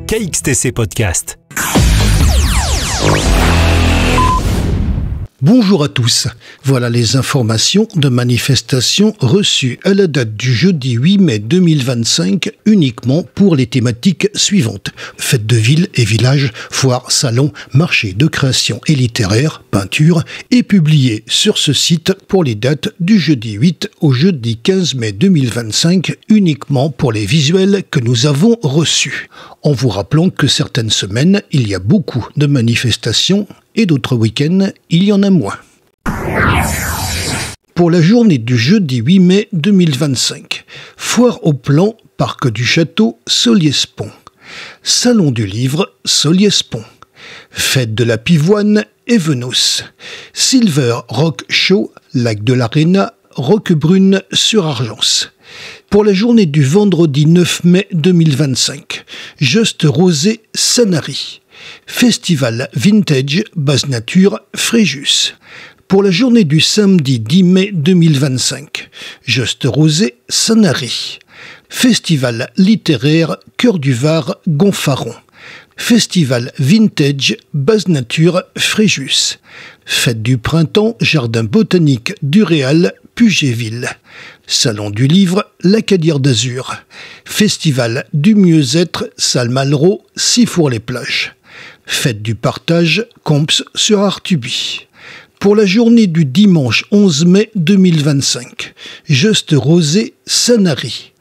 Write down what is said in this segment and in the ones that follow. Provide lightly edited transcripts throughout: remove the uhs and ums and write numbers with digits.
KXTC Podcast. Bonjour à tous, voilà les informations de manifestations reçues à la date du jeudi 8 mai 2025 uniquement pour les thématiques suivantes. Fêtes de ville et village, foires, salons, marchés de création et littéraire, peinture et publiées sur ce site pour les dates du jeudi 8 au jeudi 15 mai 2025 uniquement pour les visuels que nous avons reçus. En vous rappelant que certaines semaines, il y a beaucoup de manifestations et d'autres week-ends, il y en a moins. Pour la journée du jeudi 8 mai 2025, foire au plan, parc du château, Solliès-Pont. Salon du livre, Solliès-Pont. Fête de la pivoine, Evenos. Silver Rock Show, lac de l'Arena, Roquebrune sur Argence. Pour la journée du vendredi 9 mai 2025, Just Rosé, Sanary. Festival Vintage Base Nature Fréjus. Pour la journée du samedi 10 mai 2025, Just Rosé, Sanary. Festival littéraire Cœur du Var, Gonfaron. Festival Vintage Base Nature Fréjus. Fête du printemps Jardin botanique du Réal, Pugéville. Salon du livre L'Acadière d'Azur. Festival du mieux-être Salle-Malraux, Sifour-les-Plages. Fête du partage Comps sur Artuby. Pour la journée du dimanche 11 mai 2025, Just Rosé, Sanary.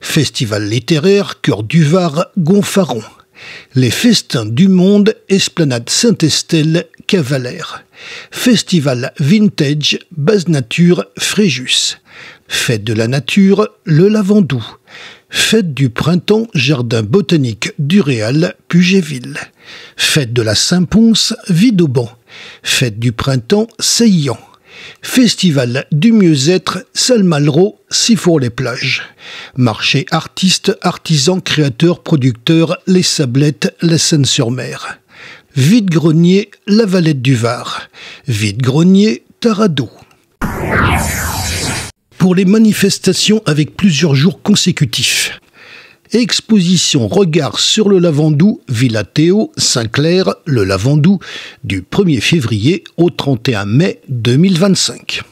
Festival littéraire Cœur du Var, Gonfaron. Les Festins du Monde, Esplanade Saint-Estelle, Cavalère. Festival Vintage Base Nature Fréjus. Fête de la nature, le Lavandou. Fête du printemps, Jardin botanique du Réal, Pugéville. Fête de la Saint-Pons, Vidauban. Fête du printemps, Seillan. Festival du mieux-être, Salle-Malraux, Sifour-les-Plages. Marché artistes, artisans, créateurs, producteurs, Les Sablettes, la Seine-sur-Mer. Vide-grenier, la Valette du Var. Vide-grenier, Taradot. Pour les manifestations avec plusieurs jours consécutifs. Exposition Regard sur le Lavandou, Villa Théo, Saint-Clair, le Lavandou, du 1er février au 31 mai 2025.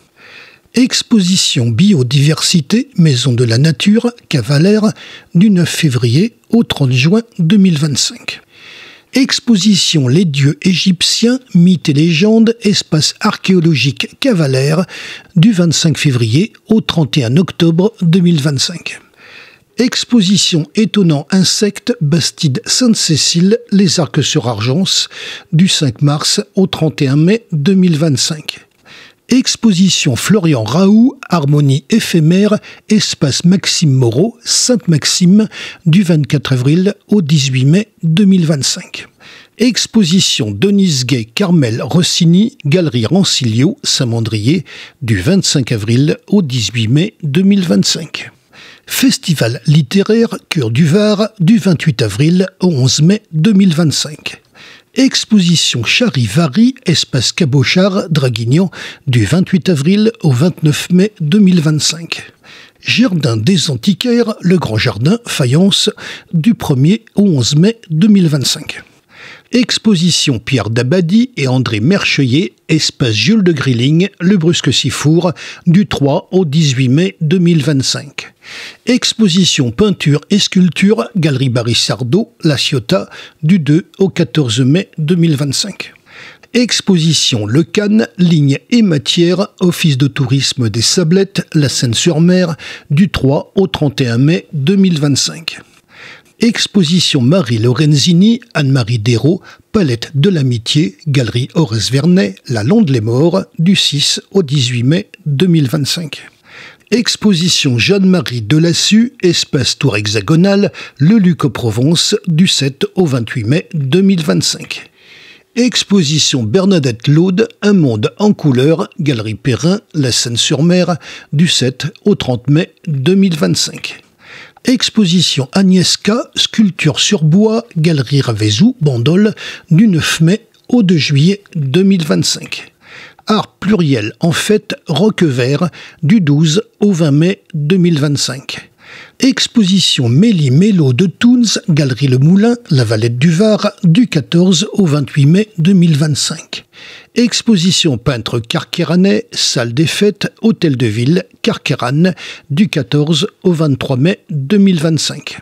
Exposition Biodiversité, Maison de la Nature, Cavalère, du 9 février au 30 juin 2025. Exposition Les dieux égyptiens, mythes et légendes, espace archéologique Cavalère, du 25 février au 31 octobre 2025. Exposition Étonnants insectes, Bastide Sainte-Cécile, Les Arcs sur Argence, du 5 mars au 31 mai 2025. Exposition Florian Raoult, Harmonie éphémère, espace Maxime Moreau, Sainte-Maxime, du 24 avril au 18 mai 2025. Exposition Denise Gay, Carmel Rossini, Galerie Rancilio, Saint-Mandrier, du 25 avril au 18 mai 2025. Festival littéraire Cœur du Var, du 28 avril au 11 mai 2025. Exposition Charivari, espace Cabochard, Draguignan, du 28 avril au 29 mai 2025. Jardin des Antiquaires, Le Grand Jardin, Fayence, du 1er au 11 mai 2025. Exposition Pierre Dabadi et André Mercheuillet, espace Jules de Grilling, Le Brusque-Sifour, du 3 au 18 mai 2025. Exposition Peinture et Sculpture, Galerie Barry-Sardeau, La Ciotat, du 2 au 14 mai 2025. Exposition Le Cannes, Lignes et Matières, Office de tourisme des Sablettes, La Seine-sur-Mer, du 3 au 31 mai 2025. Exposition Marie Lorenzini, Anne-Marie Dérault, Palette de l'Amitié, Galerie Horace Vernet, La Londe-les-Morts, du 6 au 18 mai 2025. Exposition Jeanne-Marie Delassus, espace Tour Hexagonale, Le Luc aux Provence, du 7 au 28 mai 2025. Exposition Bernadette Laude, Un monde en couleur, Galerie Perrin, La Seine-sur-Mer, du 7 au 30 mai 2025. Exposition Agnieszka, sculpture sur bois, Galerie Ravezou, Bandol, du 9 mai au 2 juillet 2025. Art pluriel en fête Roquevert, du 12 au 20 mai 2025. Exposition Méli-Mélo de Toons, Galerie Le Moulin, La Valette du Var, du 14 au 28 mai 2025. Exposition Peintre Carqueranais, Salle des Fêtes, Hôtel de Ville, Carqueran, du 14 au 23 mai 2025.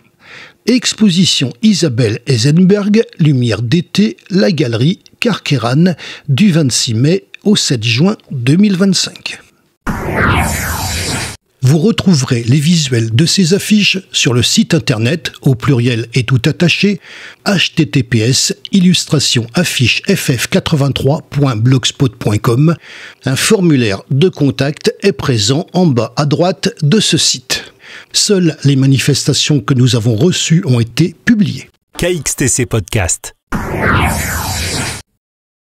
Exposition Isabelle Eisenberg, Lumière d'été, La Galerie, Carqueran, du 26 mai au 7 juin 2025. Vous retrouverez les visuels de ces affiches sur le site internet, au pluriel et tout attaché, https://illustrationafficheff83.blogspot.com. Un formulaire de contact est présent en bas à droite de ce site. Seules les manifestations que nous avons reçues ont été publiées. KXTC Podcast.